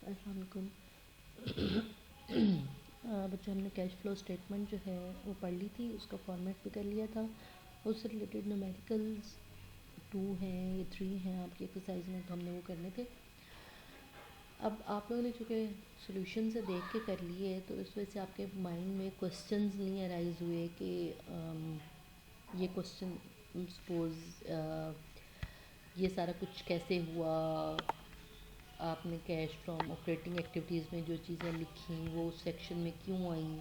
अस्सलाम वालेकुम। बच्चों, हमने कैश फ्लो स्टेटमेंट जो है वो पढ़ ली थी, उसका फॉर्मेट भी कर लिया था। उससे रिलेटेड न्यूमेरिकल्स 2 हैं या 3 हैं आपकी एक्सरसाइज में, तो हमने वो करने थे। अब आप लोगों ने चूँकि सोल्यूशन से देख के कर लिए, तो इस वजह से आपके माइंड में क्वेश्चंस नहीं अराइज हुए कि ये क्वेश्चन सपोज़ ये सारा कुछ कैसे हुआ, आपने कैश फ्रॉम ऑपरेटिंग एक्टिविटीज़ में जो चीज़ें लिखी वो उस सेक्शन में क्यों आई,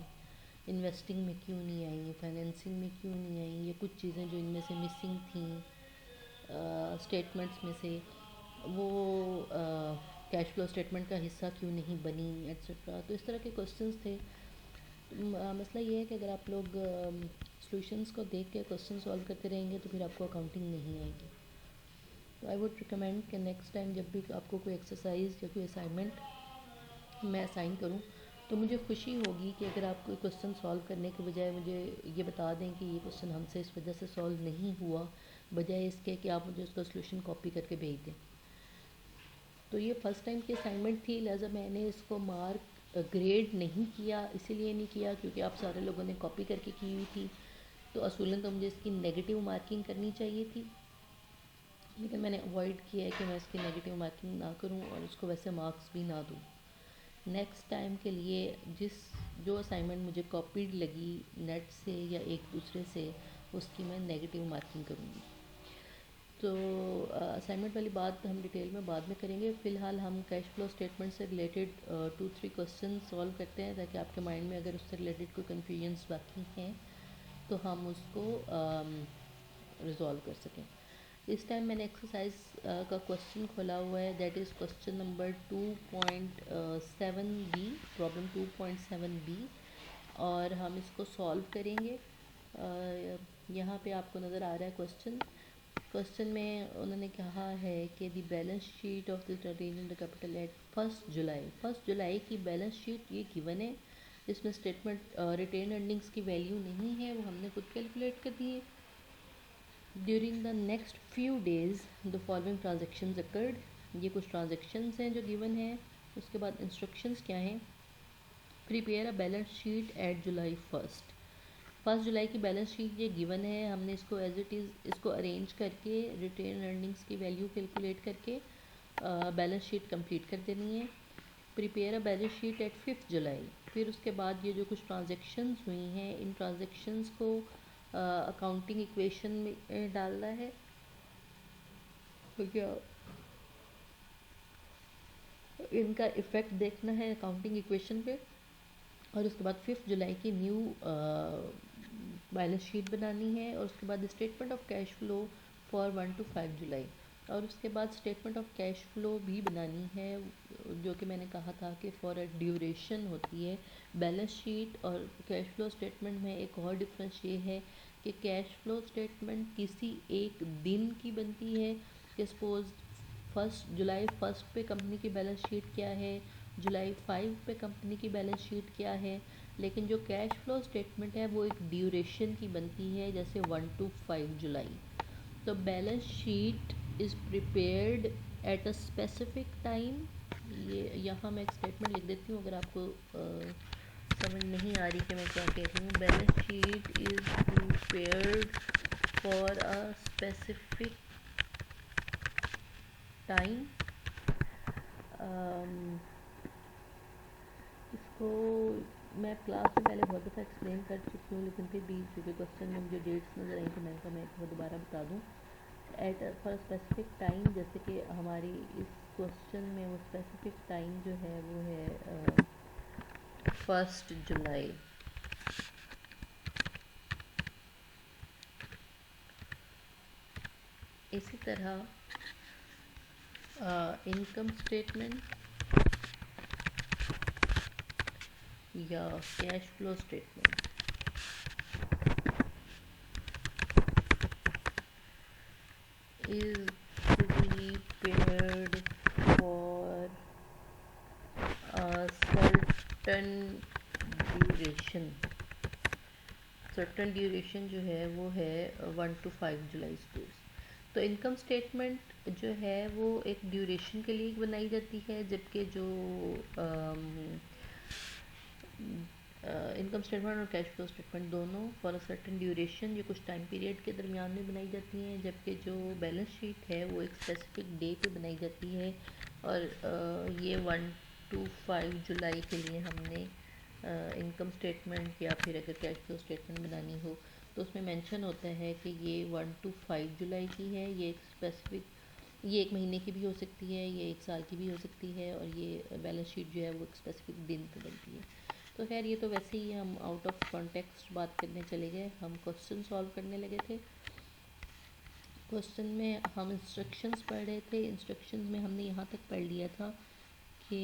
इन्वेस्टिंग में क्यों नहीं आई, फाइनेंसिंग में क्यों नहीं आई, ये कुछ चीज़ें जो इनमें से मिसिंग थी स्टेटमेंट्स में से, वो कैश फ्लो स्टेटमेंट का हिस्सा क्यों नहीं बनी, एट्सेट्रा। तो इस तरह के क्वेश्चंस थे। मसला ये है कि अगर आप लोग सॉल्यूशंस को देख के क्वेश्चन सॉल्व करते रहेंगे तो फिर आपको अकाउंटिंग नहीं आएगी। तो आई वुड रिकमेंड कि नेक्स्ट टाइम जब भी आपको कोई एक्सरसाइज या कोई असाइनमेंट मैं असाइन करूं, तो मुझे खुशी होगी कि अगर आप कोई क्वेश्चन सॉल्व करने के बजाय मुझे ये बता दें कि ये क्वेश्चन हमसे इस वजह से सॉल्व नहीं हुआ, बजाय इसके कि आप मुझे उसका सॉल्यूशन कॉपी करके भेज दें। तो ये फ़र्स्ट टाइम की असाइनमेंट थी, लिहाजा मैंने इसको मार्क ग्रेड नहीं किया। इसीलिए नहीं किया क्योंकि आप सारे लोगों ने कॉपी करके की हुई थी, तो असूलन तो मुझे इसकी नेगेटिव मार्किंग करनी चाहिए थी, लेकिन मैंने अवॉइड किया है कि मैं इसकी नेगेटिव मार्किंग ना करूं और उसको वैसे मार्क्स भी ना दूं। नेक्स्ट टाइम के लिए जो असाइनमेंट मुझे कॉपीड लगी नेट से या एक दूसरे से, उसकी मैं नेगेटिव मार्किंग करूँगी। तो असाइनमेंट वाली बात हम डिटेल में बाद में करेंगे। फ़िलहाल हम कैश फ्लो स्टेटमेंट से रिलेटेड 2-3 क्वेश्चन सॉल्व करते हैं, ताकि आपके माइंड में अगर उससे रिलेटेड कोई कन्फ्यूजन्स बाकी हैं तो हम उसको रिजॉल्व कर सकें। इस टाइम मैंने एक्सरसाइज का क्वेश्चन खोला हुआ है, that is question number 2.7b, problem 2.7b, और हम इसको सॉल्व करेंगे। यहाँ पे आपको नज़र आ रहा है क्वेश्चन में उन्होंने कहा है कि the balance sheet of the the capital eight 1 जुलाई की बैलेंस शीट ये गिवन है। इसमें स्टेटमेंट रिटेन अर्निंग्स की वैल्यू नहीं है, वो हमने खुद कैलकुलेट कर दी है। During the next few days the following transactions occurred, ये कुछ ट्रांजेक्शन्स हैं जो गिवन है। उसके बाद इंस्ट्रक्शंस क्या हैं, prepare a balance sheet at July 1 जुलाई की बैलेंस शीट ये गिवन है, हमने इसको एज इट इज़ इसको अरेंज करके रिटेन अर्निंग्स की वैल्यू कैलकुलेट करके बैलेंस शीट कंप्लीट कर देनी है। Prepare a balance sheet at 5 July, फिर उसके बाद ये जो कुछ ट्रांजेक्शन्स हुई हैं, इन ट्रांजेक्शन्स को अकाउंटिंग इक्वेशन में डालना है। तो क्या इनका इफ़ेक्ट देखना है अकाउंटिंग इक्वेशन पे, और उसके बाद 5 जुलाई की न्यू बैलेंस शीट बनानी है, और उसके बाद statement of cash flow for 1 to 5 जुलाई, और उसके बाद स्टेटमेंट ऑफ कैश फ्लो भी बनानी है, जो कि मैंने कहा था कि फॉर अ ड्यूरेशन होती है। बैलेंस शीट और कैश फ्लो स्टेटमेंट में एक और डिफरेंस ये है कि कैश फ्लो स्टेटमेंट किसी एक दिन की बनती है, कि सपोज़ 1 जुलाई पे कंपनी की बैलेंस शीट क्या है, जुलाई 5 पे कंपनी की बैलेंस शीट क्या है। लेकिन जो कैश फ्लो स्टेटमेंट है वो एक ड्यूरेशन की बनती है, जैसे 1 to 5 जुलाई। तो balance sheet is prepared at a specific time. ये यहाँ मैं एक स्टेटमेंट लिख देती हूँ, अगर आपको समझ नहीं आ रही कि मैं क्या कह रही हूँ। Balance sheet is prepared for a specific time. इसको मैं क्लास में पहले बहुत दफ़ा एक्सप्लेन कर चुकी हूँ, लेकिन फिर भी चूँकि क्वेश्चन में मुझे डेट्स नज़र आई तो मैंने कहा मैं एक बार दोबारा बता दूँ। एट फॉर स्पेसिफिक टाइम, जैसे कि हमारी इस क्वेश्चन में वो स्पेसिफिक टाइम जो है वो है 1 जुलाई। इसी तरह इनकम स्टेटमेंट या cash flow statement is prepared for a duration certain duration जो है वो है 1 to 5 जुलाई सपोज। तो इनकम स्टेटमेंट जो है वो एक ड्यूरेशन के लिए बनाई जाती है, जबकि जो इनकम स्टेटमेंट और कैश फ्लो स्टेटमेंट दोनों फॉर अ सर्टेन ड्यूरेशन ये कुछ टाइम पीरियड के दरमियान में बनाई जाती हैं, जबकि जो बैलेंस शीट है वो एक स्पेसिफिक डे पे बनाई जाती है। और ये 1 to 5 जुलाई के लिए हमने इनकम स्टेटमेंट या फिर अगर कैश फ्लो स्टेटमेंट बनानी हो तो उसमें मेंशन होता है कि ये 1 to 5 जुलाई की है। ये एक स्पेसिफिक, ये एक महीने की भी हो सकती है, ये एक साल की भी हो सकती है, और ये बैलेंस शीट जो है वो एक स्पेसिफिक दिन पे बनती है। तो खैर ये तो वैसे ही हम आउट ऑफ कॉन्टेक्स्ट बात करने चले गए, हम क्वेश्चन सॉल्व करने लगे थे। क्वेश्चन में हम इंस्ट्रक्शंस पढ़ रहे थे। इंस्ट्रक्शंस में हमने यहाँ तक पढ़ लिया था कि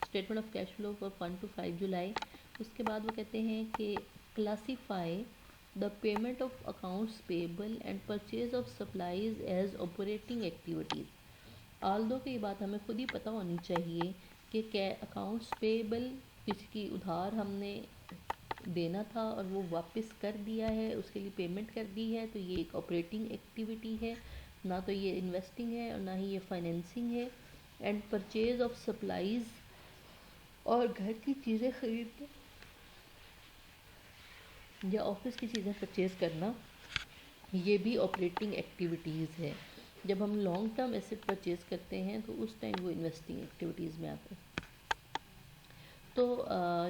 statement of cash flow for 1 to 5 July. उसके बाद वो कहते हैं कि classify the payment of accounts payable and purchase of supplies as operating activities. Although की बात हमें खुद ही पता होनी चाहिए कि क्या अकाउंट्स पेबल, किसी की उधार हमने देना था और वो वापस कर दिया है, उसके लिए पेमेंट कर दी है, तो ये एक ऑपरेटिंग एक्टिविटी है, ना तो ये इन्वेस्टिंग है और ना ही ये फाइनेंसिंग है। एंड परचेज ऑफ सप्लाईज, और घर की चीज़ें खरीदना या ऑफिस की चीज़ें परचेज़ करना, ये भी ऑपरेटिंग एक्टिविटीज़ है। जब हम लॉन्ग टर्म एसेट परचेज़ करते हैं तो उस टाइम वो इन्वेस्टिंग एक्टिविटीज़ में आते हैं। तो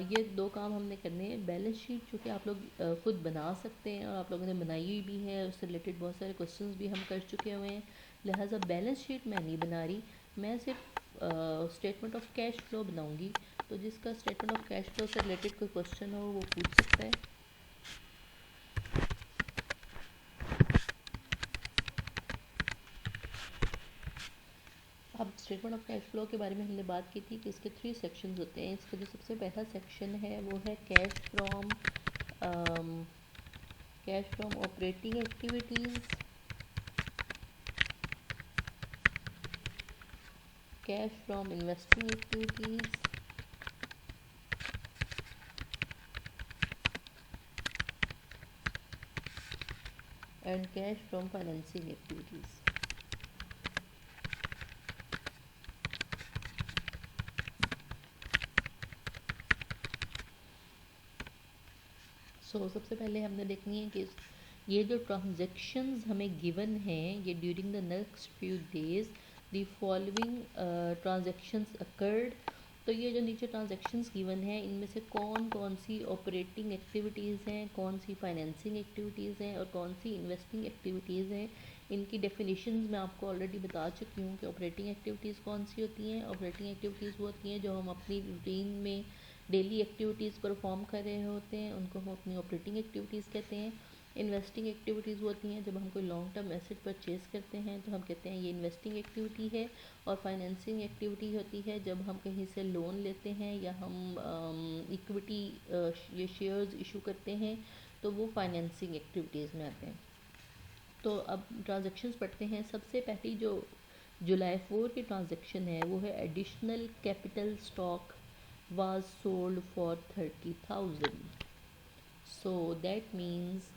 ये दो काम हमने करने हैं। बैलेंस शीट जो कि आप लोग खुद बना सकते हैं और आप लोगों ने बनाई हुई भी है, उससे रिलेटेड बहुत सारे क्वेश्चंस भी हम कर चुके हुए हैं, लिहाजा बैलेंस शीट मैं नहीं बना रही, मैं सिर्फ स्टेटमेंट ऑफ कैश फ्लो बनाऊंगी। तो जिसका स्टेटमेंट ऑफ कैश फ्लो से रिलेटेड कोई क्वेश्चन हो वो पूछ सकता है। अब स्टेटमेंट ऑफ कैश फ्लो के बारे में हमने बात की थी कि इसके 3 सेक्शंस होते हैं। इसका जो सबसे पहला सेक्शन है वो है cash from operating activities, cash from investing activities, and cash from financing activities. सबसे पहले हमने देखनी है कि ये जो ट्रांजैक्शंस हमें गिवन हैं, ये during the next few days the following transactions occurred. तो ये जो नीचे ट्रांजैक्शंस गिवन हैं इनमें से कौन कौन सी ऑपरेटिंग एक्टिविटीज़ हैं, कौन सी फाइनेंसिंग एक्टिविटीज़ हैं और कौन सी इन्वेस्टिंग एक्टिविटीज़ हैं, इनकी डेफिनेशंस मैं आपको ऑलरेडी बता चुकी हूँ कि ऑपरेटिंग एक्टिविटीज़ कौन सी होती हैं। ऑपरेटिंग एक्टिविटीज़ वो होती हैं जो हम अपनी रूटीन में डेली एक्टिविटीज़ परफॉर्म कर रहे होते हैं, उनको हम अपनी ऑपरेटिंग एक्टिविटीज़ कहते हैं। इन्वेस्टिंग एक्टिविटीज़ होती हैं जब हम कोई लॉन्ग टर्म एसेट परचेज़ करते हैं तो हम कहते हैं ये इन्वेस्टिंग एक्टिविटी है। और फाइनेंसिंग एक्टिविटी होती है जब हम कहीं से लोन लेते हैं या हम इक्विटी ये शेयर्स इशू करते हैं, तो वो फाइनेंसिंग एक्टिविटीज़ में आते हैं। तो अब ट्रांजैक्शंस पढ़ते हैं। सबसे पहली जो जुलाई 4 की ट्रांजैक्शन है वो है additional capital stock was sold for 30,000। So that means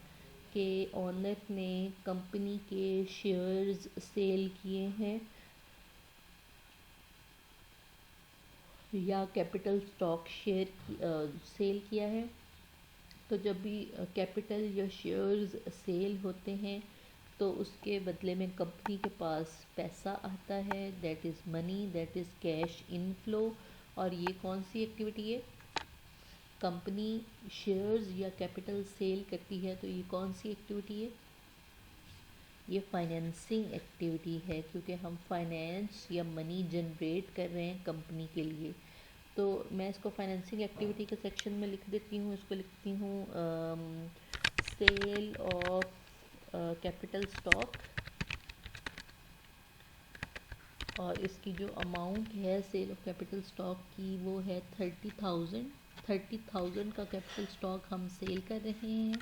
के ऑनर ने कंपनी के शेयर्स सेल किए हैं या कैपिटल स्टॉक सेल किया है। तो जब भी कैपिटल या शेयर्स सेल होते हैं तो उसके बदले में कंपनी के पास पैसा आता है, that is money, that is cash inflow. और ये कौन सी एक्टिविटी है? कंपनी शेयर्स या कैपिटल सेल करती है, तो ये कौन सी एक्टिविटी है? ये फाइनेंसिंग एक्टिविटी है, क्योंकि हम फाइनेंस या मनी जनरेट कर रहे हैं कंपनी के लिए। तो मैं इसको फाइनेंसिंग एक्टिविटी के सेक्शन में लिख देती हूँ। इसको लिखती हूँ सेल ऑफ कैपिटल स्टॉक, और इसकी जो अमाउंट है सेल ऑफ कैपिटल स्टॉक की वो है 30,000। 30,000 का कैपिटल स्टॉक हम सेल कर रहे हैं।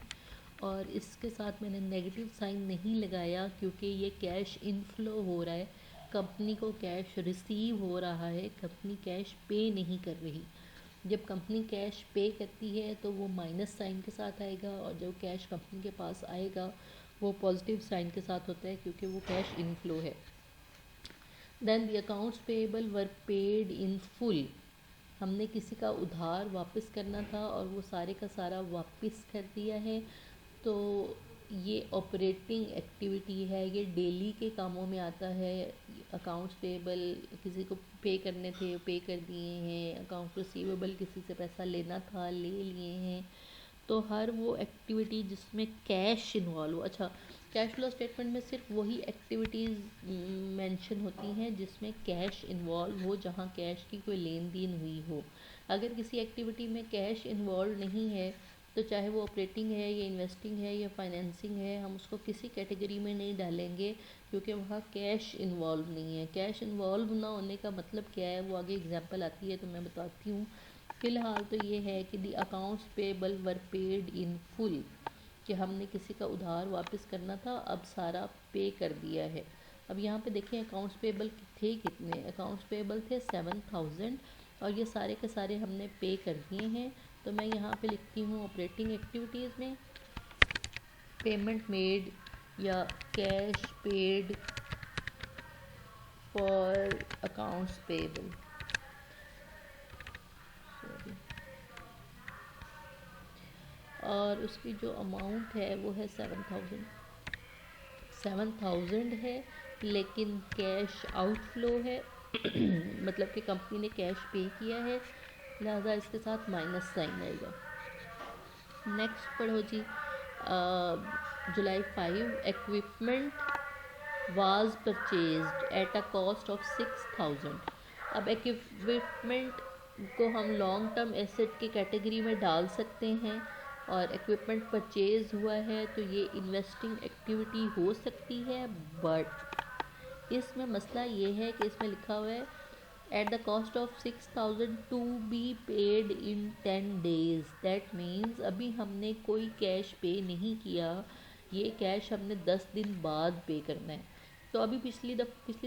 और इसके साथ मैंने नेगेटिव साइन नहीं लगाया क्योंकि ये कैश इनफ्लो हो रहा है, कंपनी को कैश रिसीव हो रहा है, कंपनी कैश पे नहीं कर रही। जब कंपनी कैश पे करती है तो वो माइनस साइन के साथ आएगा, और जब कैश कंपनी के पास आएगा वो पॉजिटिव साइन के साथ होता है क्योंकि वो कैश इनफ्लो है। Then the accounts payable were paid in full, हमने किसी का उधार वापस करना था और वो सारे का सारा वापस कर दिया है। तो ये ऑपरेटिंग एक्टिविटी है, ये डेली के कामों में आता है। अकाउंट्स पेएबल किसी को पे करने थे, पे कर दिए हैं। अकाउंट्स रिसीवेबल किसी से पैसा लेना था, ले लिए हैं। तो हर वो एक्टिविटी जिसमें कैश इन्वॉल्व हो। अच्छा, कैश फ्लो स्टेटमेंट में सिर्फ वही एक्टिविटीज़ मेंशन होती हैं जिसमें कैश इन्वॉल्व हो, जहाँ कैश की कोई लेन देन हुई हो। अगर किसी एक्टिविटी में कैश इन्वॉल्व नहीं है तो चाहे वो ऑपरेटिंग है या इन्वेस्टिंग है या फाइनेंसिंग है, हम उसको किसी कैटेगरी में नहीं डालेंगे क्योंकि वहाँ कैश इन्वॉल्व नहीं है। कैश इन्वॉल्व ना होने का मतलब क्या है, वो आगे एग्जांपल आती है तो मैं बताती हूँ। फ़िलहाल तो ये है कि the accounts payable were paid in full, कि हमने किसी का उधार वापस करना था, अब सारा पे कर दिया है। अब यहाँ पे देखें अकाउंट्स पेएबल थे कितने, अकाउंट्स पेएबल थे 7,000 और ये सारे के सारे हमने पे कर दिए हैं। तो मैं यहाँ पे लिखती हूँ ऑपरेटिंग एक्टिविटीज़ में पेमेंट मेड या cash paid for accounts payable. Sorry, और उसकी जो अमाउंट है वो है 7,000 है, लेकिन कैश आउटफ्लो है मतलब कि कंपनी ने कैश पे किया है, लिहाजा इसके साथ माइनस साइन आएगा। नेक्स्ट पढ़ो जी, जुलाई 5, equipment was purchased at a cost of 6,000। अब इक्विपमेंट को हम लॉन्ग टर्म एसेट की कैटेगरी में डाल सकते हैं और इक्विपमेंट परचेज हुआ है तो ये इन्वेस्टिंग एक्टिविटी हो सकती है। बट इसमें मसला ये है कि इसमें लिखा हुआ है at the cost of 6,000 to be paid in 10 days. That means अभी हमने कोई कैश पे नहीं किया, ये कैश हमने 10 दिन बाद पे करना है। तो अभी पिछली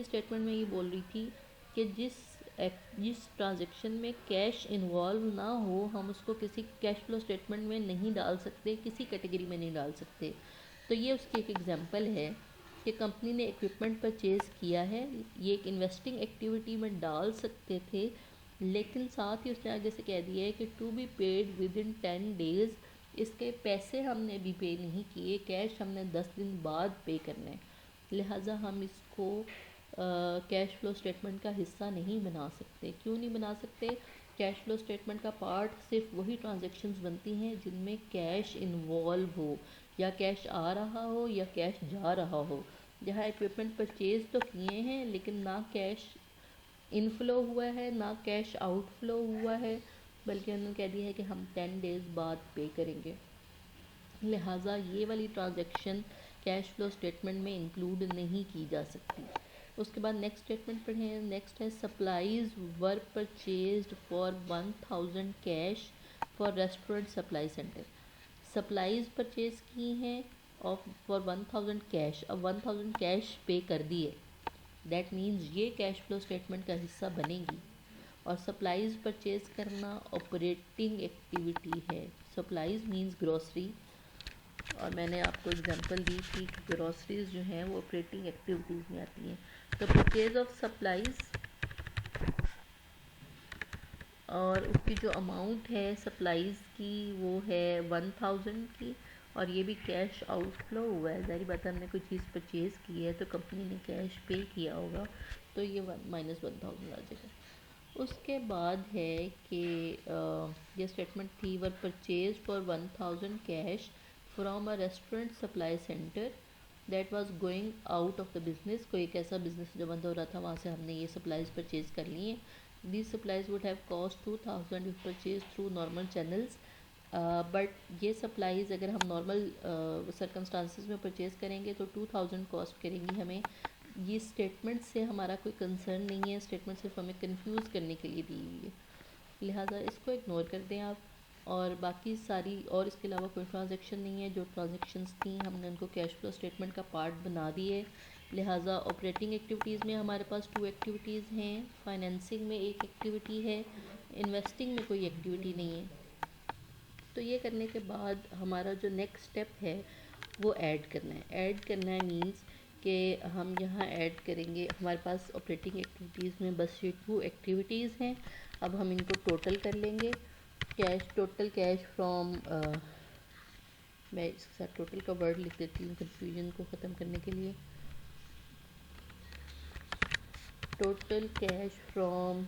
स्टेटमेंट में ये बोल रही थी कि जिस ट्रांजेक्शन में कैश इन्वॉल्व ना हो हम उसको किसी कैश फ्लो स्टेटमेंट में नहीं डाल सकते, किसी कैटेगरी में नहीं डाल सकते। तो ये उसकी एक एग्जांपल है कि कंपनी ने इक्विपमेंट परचेज़ किया है, ये एक इन्वेस्टिंग एक्टिविटी में डाल सकते थे, लेकिन साथ ही उसने आगे से कह दिया है कि to be paid within 10 days. इसके पैसे हमने अभी पे नहीं किए, कैश हमने 10 दिन बाद पे करना है, लिहाजा हम इसको कैश फ्लो स्टेटमेंट का हिस्सा नहीं बना सकते। क्यों नहीं बना सकते? कैश फ्लो स्टेटमेंट का पार्ट सिर्फ वही ट्रांजैक्शंस बनती हैं जिनमें कैश इन्वॉल्व हो, या कैश आ रहा हो या कैश जा रहा हो। जहाँ इक्विपमेंट परचेज तो किए हैं लेकिन ना कैश इनफ्लो हुआ है ना कैश आउटफ्लो हुआ है, बल्कि उन्होंने कह दिया है कि हम 10 डेज़ बाद पे करेंगे, लिहाजा ये वाली ट्रांजैक्शन कैश फ्लो स्टेटमेंट में इंक्लूड नहीं की जा सकती। उसके बाद नेक्स्ट स्टेटमेंट पढ़ें। नेक्स्ट है supplies were purchased for 1,000 cash for restaurant supply centre. Supplies purchase की हैं और फॉर 1,000 कैश, अब 1,000 कैश पे कर दिए, दैट मीन्स ये कैश फ्लो स्टेटमेंट का हिस्सा बनेगी। और सप्लाईज परचेज करना ऑपरेटिंग एक्टिविटी है। सप्लाईज मीन्स ग्रॉसरी, और मैंने आपको एग्जांपल दी थी कि ग्रॉसरीज जो हैं वो ऑपरेटिंग एक्टिविटीज़ में आती हैं। तो परचेज ऑफ सप्लाईज और उसकी जो अमाउंट है सप्लाईज़ की वो है 1,000 की, और ये भी कैश आउटफ्लो हुआ है। ज़ाहिर बात है हमने कोई चीज़ परचेज़ की है तो कंपनी ने कैश पे किया होगा, तो ये -1,000 आ जाएगा। उसके बाद है कि ये स्टेटमेंट थी वर purchase for 1,000 cash from a restaurant supply centre that was going out of the business. कोई एक ऐसा बिजनेस जो बंद हो रहा था, वहाँ से हमने ये सप्लाईज परचेज कर ली हैं। These supplies would have cost 2,000 if purchased through normal channels, but ये सप्लाईज़ अगर हम नॉर्मल सर्कमस्टांसिस में परचेज़ करेंगे तो 2,000 कॉस्ट करेंगी हमें। ये स्टेटमेंट से हमारा कोई कंसर्न नहीं है, स्टेटमेंट सिर्फ हमें कंफ्यूज करने के लिए दी हुई है, लिहाजा इसको इग्नोर कर दें आप। और बाकी सारी और इसके अलावा कोई ट्रांजैक्शन नहीं है, जो ट्रांजैक्शंस थी हमने उनको कैश फ्लो स्टेटमेंट का पार्ट बना दिए। लिहाजा ऑपरेटिंग एक्टिविटीज़ में हमारे पास 2 एक्टिविटीज़ हैं, फाइनेंसिंग में 1 एक्टिविटी है, इन्वेस्टिंग में कोई एक्टिविटी नहीं है। तो ये करने के बाद हमारा जो नेक्स्ट स्टेप है वो ऐड करना है। ऐड करना है मीन्स कि हम यहाँ ऐड करेंगे, हमारे पास ऑपरेटिंग एक्टिविटीज़ में बस ये 2 एक्टिविटीज़ हैं। अब हम इनको टोटल कर लेंगे। कैश, टोटल कैश फ्रॉम, मैं इसके साथ टोटल का वर्ड लिख देती हूँ कन्फ्यूजन को ख़त्म करने के लिए। Total cash from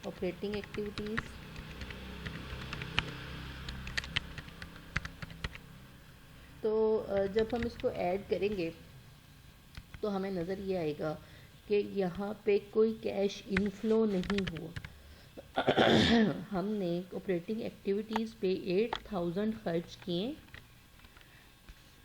operating activities तो जब हम इसको ऐड करेंगे तो हमें नज़र ये आएगा कि यहाँ पे कोई कैश इनफ्लो नहीं हुआ। हमने ऑपरेटिंग एक्टिविटीज़ पे 8000 खर्च किए,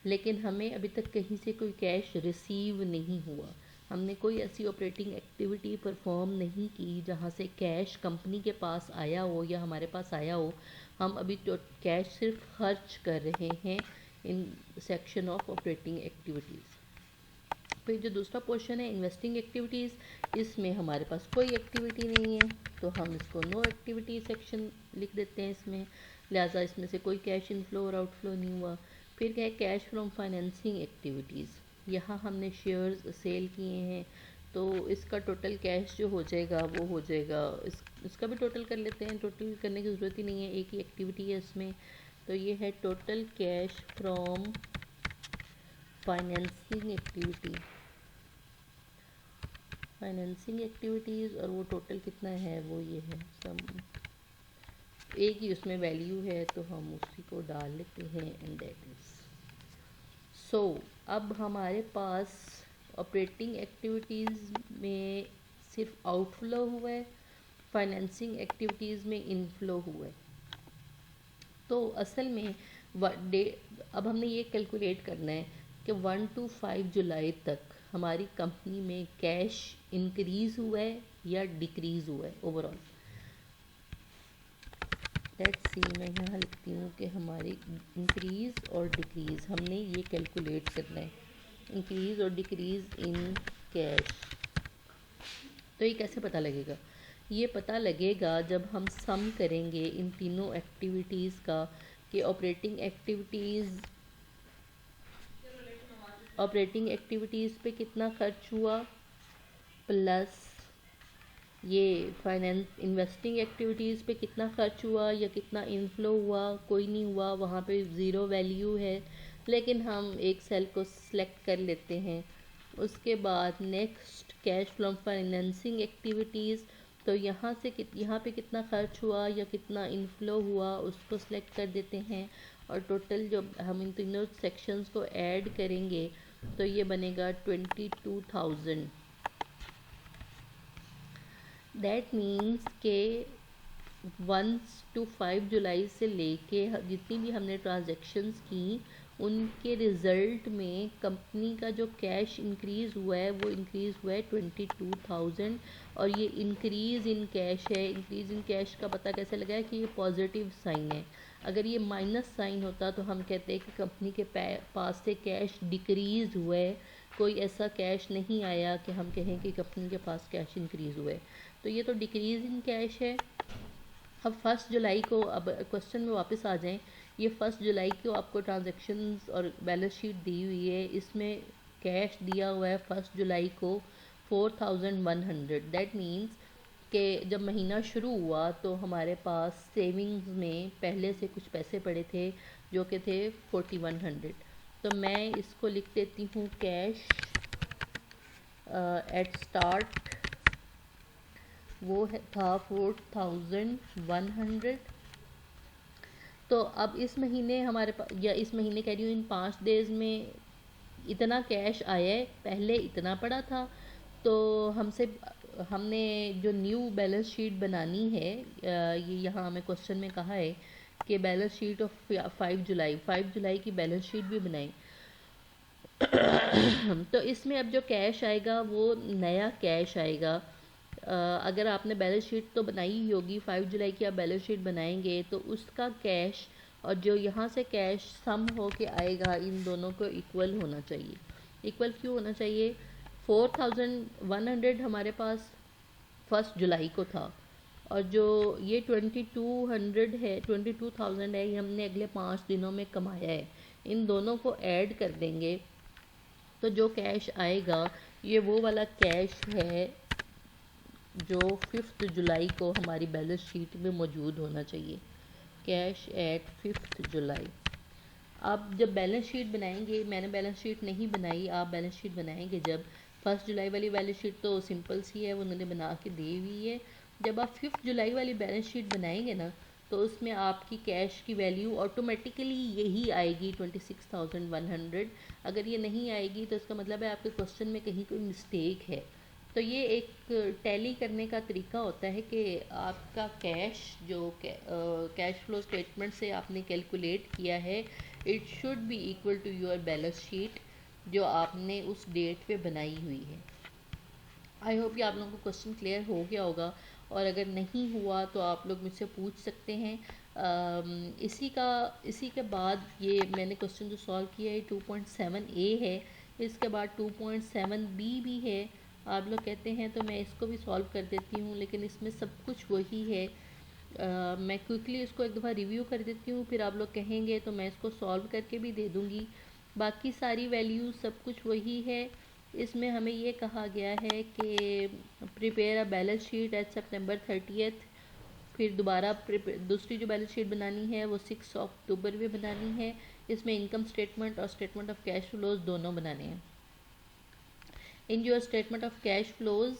लेकिन हमें अभी तक कहीं से कोई कैश रिसीव नहीं हुआ। हमने कोई ऐसी ऑपरेटिंग एक्टिविटी परफॉर्म नहीं की जहाँ से कैश कंपनी के पास आया हो या हमारे पास आया हो। हम अभी तो कैश सिर्फ खर्च कर रहे हैं in section of operating activities. फिर जो दूसरा पोर्शन है इन्वेस्टिंग एक्टिविटीज़, इसमें हमारे पास कोई एक्टिविटी नहीं है, तो हम इसको नो एक्टिविटी सेक्शन लिख देते हैं इसमें, लिहाजा इसमें से कोई कैश इनफ्लो और आउटफ्लो नहीं हुआ। फिर क्या है, कैश फ्रॉम फाइनेंसिंग एक्टिविटीज़, यहाँ हमने शेयर्स सेल किए हैं, तो इसका टोटल कैश जो हो जाएगा वो हो जाएगा, इसका भी टोटल कर लेते हैं। टोटल करने की ज़रूरत ही नहीं है, एक ही एक्टिविटी है इसमें। तो ये है total cash from financing activities, और वो टोटल कितना है वो ये है, सम एक ही उसमें वैल्यू है तो हम उसी को डाल लेते हैं, एंड दैट इज़ सो। अब हमारे पास ऑपरेटिंग एक्टिविटीज़ में सिर्फ आउटफ्लो हुआ है, फाइनेंसिंग एक्टिविटीज़ में इनफ्लो हुआ है। तो असल में अब हमने ये कैलकुलेट करना है कि 1 to 5 जुलाई तक हमारी कंपनी में कैश इंक्रीज़ हुआ है या डिक्रीज़ हुआ है ओवरऑल। लेट्स सी, मैं यहाँ लिखती हूँ कि हमारी इंक्रीज़ और डिक्रीज़ हमने ये कैलकुलेट करना है, इंक्रीज़ और डिक्रीज़ इन कैश। तो ये कैसे पता लगेगा? ये पता लगेगा जब हम सम करेंगे इन तीनों एक्टिविटीज़ का कि ऑपरेटिंग एक्टिविटीज़ पे कितना खर्च हुआ, प्लस ये फाइनेंस इन्वेस्टिंग एक्टिविटीज़ पे कितना खर्च हुआ या कितना इनफ्लो हुआ, कोई नहीं हुआ, वहाँ पे ज़ीरो वैल्यू है, लेकिन हम एक सेल को सिलेक्ट कर लेते हैं। उसके बाद next cash from financing activities, तो यहाँ पे कितना खर्च हुआ या कितना इनफ्लो हुआ उसको सिलेक्ट कर देते हैं, और टोटल जो हम इन तीनों सेक्शंस को ऐड करेंगे तो ये बनेगा 22,000। दैट मीन्स के 1 to 5 जुलाई से लेके जितनी भी हमने ट्रांजैक्शंस की उनके रिज़ल्ट में कंपनी का जो कैश इंक्रीज़ हुआ है वो इंक्रीज़ हुआ है 22,000, और ये इंक्रीज़ इन कैश है। इंक्रीज़ इन कैश का पता कैसे लगा है कि ये पॉजिटिव साइन है। अगर ये माइनस साइन होता तो हम कहते हैं कि कंपनी के पास से कैश डिक्रीज़ हुआ है, कोई ऐसा कैश नहीं आया कि हम कहें कि कंपनी के पास कैश इंक्रीज़ हुआ है। तो ये तो डिक्रीज़ इन कैश है। अब 1 जुलाई को, अब क्वेश्चन में वापस आ जाएं, ये 1 जुलाई को आपको ट्रांजैक्शंस और बैलेंस शीट दी हुई है, इसमें कैश दिया हुआ है 1 जुलाई को 4100। दैट मीन्स कि जब महीना शुरू हुआ तो हमारे पास सेविंग्स में पहले से कुछ पैसे पड़े थे जो कि थे 4100। तो मैं इसको लिख देती हूँ कैश एट स्टार्ट वो था 4100। तो अब इस महीने हमारे पास, या इस महीने कह रही हूँ इन 5 डेज़ में इतना कैश आया है, पहले इतना पड़ा था। तो हमने जो न्यू बैलेंस शीट बनानी है, ये यहाँ हमें क्वेश्चन में कहा है कि बैलेंस शीट ऑफ 5 जुलाई की बैलेंस शीट भी बनाएं। तो इसमें अब जो कैश आएगा वो नया कैश आएगा। अगर आपने बैलेंस शीट तो बनाई ही होगी, 5 जुलाई की आप बैलेंस शीट बनाएंगे तो उसका कैश और जो यहाँ से कैश सम हो के आएगा इन दोनों को इक्वल होना चाहिए। इक्वल क्यों होना चाहिए? 4100 हमारे पास 1 जुलाई को था, और जो ये 2200 है, 22,000 है, ये हमने अगले 5 दिनों में कमाया है। इन दोनों को ऐड कर देंगे तो जो कैश आएगा ये वो वाला कैश है जो 5 जुलाई को हमारी बैलेंस शीट में मौजूद होना चाहिए। कैश एट 5 जुलाई। आप जब बैलेंस शीट बनाएंगे, मैंने बैलेंस शीट नहीं बनाई, आप बैलेंस शीट बनाएंगे जब 1 जुलाई वाली बैलेंस शीट तो सिंपल सी है, वो उन्होंने बना के दी हुई है। जब आप 5 जुलाई वाली बैलेंस शीट बनाएंगे ना तो उसमें आपकी कैश की वैल्यू ऑटोमेटिकली यही आएगी 26,100। अगर ये नहीं आएगी तो इसका मतलब है आपके क्वेश्चन में कहीं कोई मिस्टेक है। तो ये एक टैली करने का तरीका होता है कि आपका कैश जो कैश फ्लो स्टेटमेंट से आपने कैलकुलेट किया है it should be equal to your balance sheet जो आपने उस डेट पे बनाई हुई है। आई होप कि आप लोगों को क्वेश्चन क्लियर हो गया होगा, और अगर नहीं हुआ तो आप लोग मुझसे पूछ सकते हैं। इसी के बाद ये मैंने क्वेश्चन जो सॉल्व किया है 2.7a है, इसके बाद 2.7b भी है। आप लोग कहते हैं तो मैं इसको भी सॉल्व कर देती हूँ, लेकिन इसमें सब कुछ वही है। मैं क्विकली इसको एक दफ़ा रिव्यू कर देती हूँ, फिर आप लोग कहेंगे तो मैं इसको सॉल्व करके भी दे दूँगी। बाकी सारी वैल्यूज़ सब कुछ वही है। इसमें हमें ये कहा गया है कि prepare a balance sheet eight September 30th। फिर दोबारा दूसरी जो बैलेंस शीट बनानी है वो 6 अक्टूबर में बनानी है। इसमें इनकम स्टेटमेंट और स्टेटमेंट ऑफ कैश फ्लोज दोनों बनाने हैं। In your statement of cash flows,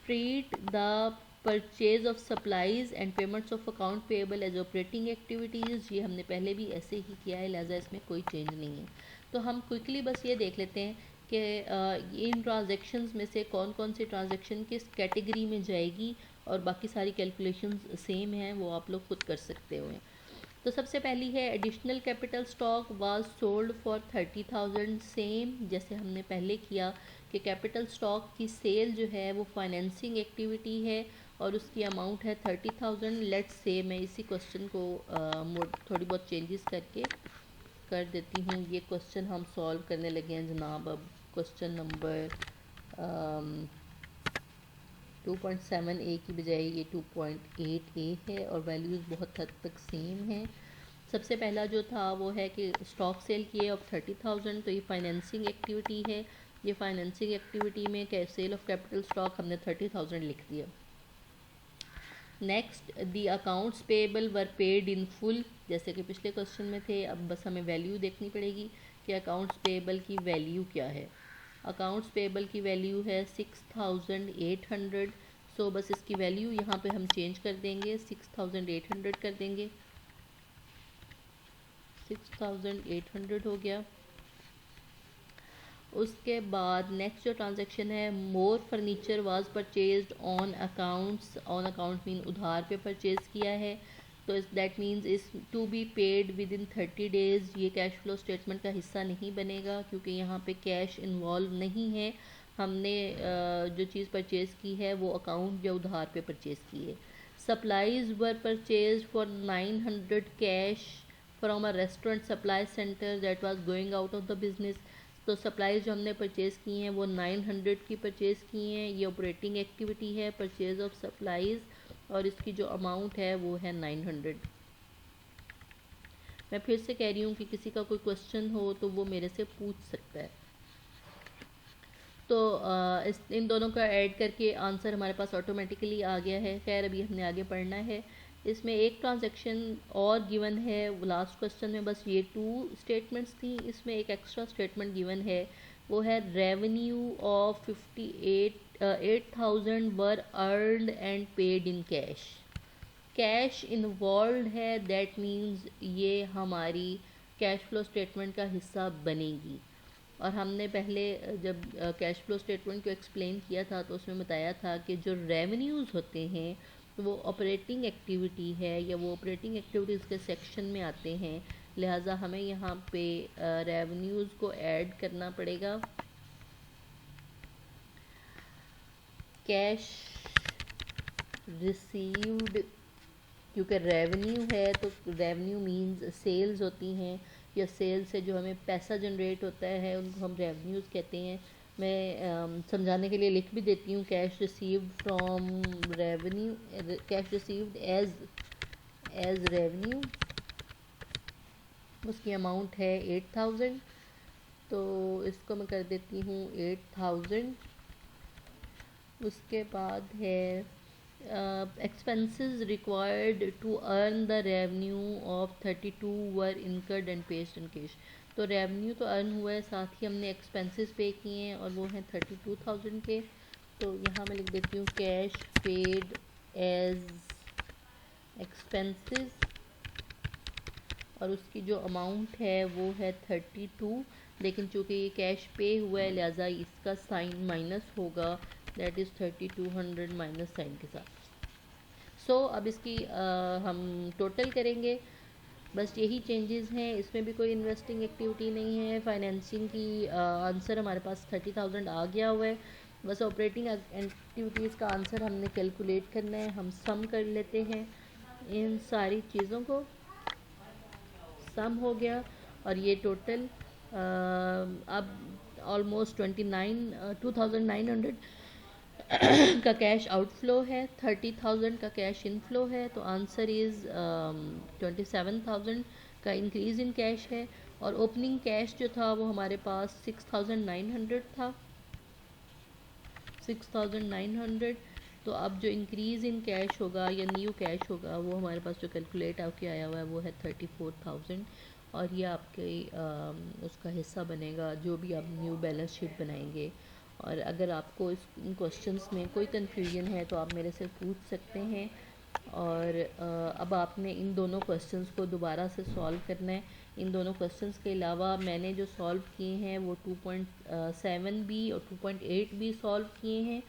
treat the purchase of supplies and payments of account payable as operating activities। ये हमने पहले भी ऐसे ही किया है, लिहाजा इसमें कोई चेंज नहीं है। तो हम क्विकली बस ये देख लेते हैं कि इन ट्रांजैक्शंस में से कौन कौन सी ट्रांजैक्शन किस कैटेगरी में जाएगी, और बाकी सारी कैलकुलेशंस सेम हैं, वो आप लोग खुद कर सकते हो। तो सबसे पहली है additional capital stock was sold for 30,000। Same जैसे हमने पहले किया कि कैपिटल स्टॉक की सेल जो है वो फाइनेंसिंग एक्टिविटी है और उसकी अमाउंट है 30,000। लेट्स से मैं इसी क्वेश्चन को थोड़ी बहुत चेंजेस करके कर देती हूँ। ये क्वेश्चन हम सॉल्व करने लगे हैं जनाब। अब क्वेश्चन नंबर 2.7a की बजाय ये 2.8a है और वैल्यूज़ बहुत हद तक सेम हैं। सबसे पहला जो था वो है कि स्टॉक सेल किए ऑफ 30,000, तो ये फाइनेंसिंग एक्टिविटी है। ये फाइनेंसिंग एक्टिविटी में सेल ऑफ कैपिटल स्टॉक हमने 30,000 लिख दिया। Next, the accounts payable were paid in full, जैसे कि पिछले क्वेश्चन में थे। अब बस हमें वैल्यू देखनी पड़ेगी कि अकाउंट्स पेएबल की वैल्यू क्या है। अकाउंट्स पेएबल की वैल्यू है 6,800। सो बस इसकी वैल्यू यहाँ पे हम चेंज कर देंगे, 6,800 कर देंगे। 6,800 हो गया। उसके बाद नेक्स्ट जो ट्रांजैक्शन है, more furniture was purchased on accounts. On account mean उधार पे परचेज़ किया है, तो that means is to be paid within 30 days. ये कैश फ्लो स्टेटमेंट का हिस्सा नहीं बनेगा क्योंकि यहाँ पे कैश इन्वॉल्व नहीं है। हमने जो चीज़ परचेज़ की है वो अकाउंट या उधार पे परचेज़ की है। Supplies were purchased for 900 cash from a restaurant supply centre that was going out of the business. तो सप्लाईज जो हमने परचेज़ की हैं वो 900 की परचेज़ की हैं। ये ऑपरेटिंग एक्टिविटी है, परचेज़ ऑफ सप्लाईज़, और इसकी जो अमाउंट है वो है 900। मैं फिर से कह रही हूँ कि किसी का कोई क्वेश्चन हो तो वो मेरे से पूछ सकता है। तो इन दोनों का ऐड करके आंसर हमारे पास ऑटोमेटिकली आ गया है। खैर अभी हमने आगे पढ़ना है। इसमें एक ट्रांजैक्शन और गिवन है, लास्ट क्वेश्चन में बस ये 2 स्टेटमेंट्स थी, इसमें एक एक्स्ट्रा स्टेटमेंट गिवन है, वो है revenue of 8,000 were earned and paid in cash. Cash involve है, दैट मीन्स ये हमारी कैश फ्लो स्टेटमेंट का हिस्सा बनेगी। और हमने पहले जब कैश फ्लो स्टेटमेंट को एक्सप्लेन किया था तो उसमें बताया था कि जो रेवेन्यूज़ होते हैं वो ऑपरेटिंग एक्टिविटी है या वो ऑपरेटिंग एक्टिविटीज़ के सेक्शन में आते हैं, लिहाजा हमें यहाँ पे रेवेन्यूज़ को ऐड करना पड़ेगा। कैश रिसीव्ड, क्योंकि रेवेन्यू है तो रेवेन्यू मींस सेल्स होती हैं, या सेल से जो हमें पैसा जनरेट होता है उनको हम रेवेन्यूज़ कहते हैं। मैं समझाने के लिए लिख भी देती हूँ, cash received from revenue, cash received as revenue उसकी अमाउंट है 8000। तो इसको मैं कर देती हूँ 8000। उसके बाद है expenses required to earn the revenue of 32 were incurred and paid in cash। तो रेवेन्यू तो अर्न हुआ है, साथ ही हमने एक्सपेंसेस पे किए हैं और वो हैं 32,000 के। तो यहाँ मैं लिख देती हूँ कैश पेड एज एक्सपेंसेस, और उसकी जो अमाउंट है वो है 32। लेकिन चूँकि ये कैश पे हुआ है लिहाजा इसका साइन माइनस होगा, दैट इज़ 3200 माइनस साइन के साथ। अब इसकी हम टोटल करेंगे। बस यही चेंजेस हैं, इसमें भी कोई इन्वेस्टिंग एक्टिविटी नहीं है। फाइनेंसिंग की आंसर हमारे पास 30,000 आ गया हुआ है। बस ऑपरेटिंग एक्टिविटीज़ का आंसर हमने कैलकुलेट करना है। हम सम कर लेते हैं इन सारी चीज़ों को। सम हो गया और ये टोटल अब ऑलमोस्ट 2900 का कैश आउटफ्लो है, 30,000 का कैश इनफ्लो है। तो आंसर इज़ 27,000 का इंक्रीज़ इन कैश है। और ओपनिंग कैश जो था वो हमारे पास 6,900 था, 6,900। तो अब जो इंक्रीज़ इन कैश होगा या न्यू कैश होगा वो हमारे पास जो कैलकुलेट आके आया हुआ है वो है 34,000। और ये आपके उसका हिस्सा बनेगा जो भी आप न्यू बैलेंस शीट बनाएंगे। और अगर आपको इन क्वेश्चंस में कोई कन्फ्यूजन है तो आप मेरे से पूछ सकते हैं। और अब आपने इन दोनों क्वेश्चंस को दोबारा से सॉल्व करना है। इन दोनों क्वेश्चंस के अलावा मैंने जो सॉल्व किए हैं वो 2.7 बी और 2.8 बी सॉल्व किए हैं।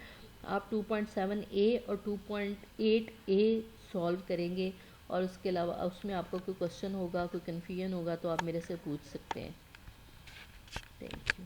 आप 2.7 ए और 2.8 ए सॉल्व करेंगे। और उसके अलावा उसमें आपको कोई क्वेश्चन होगा, कोई कन्फ्यूजन होगा तो आप मेरे से पूछ सकते हैं। Thank you.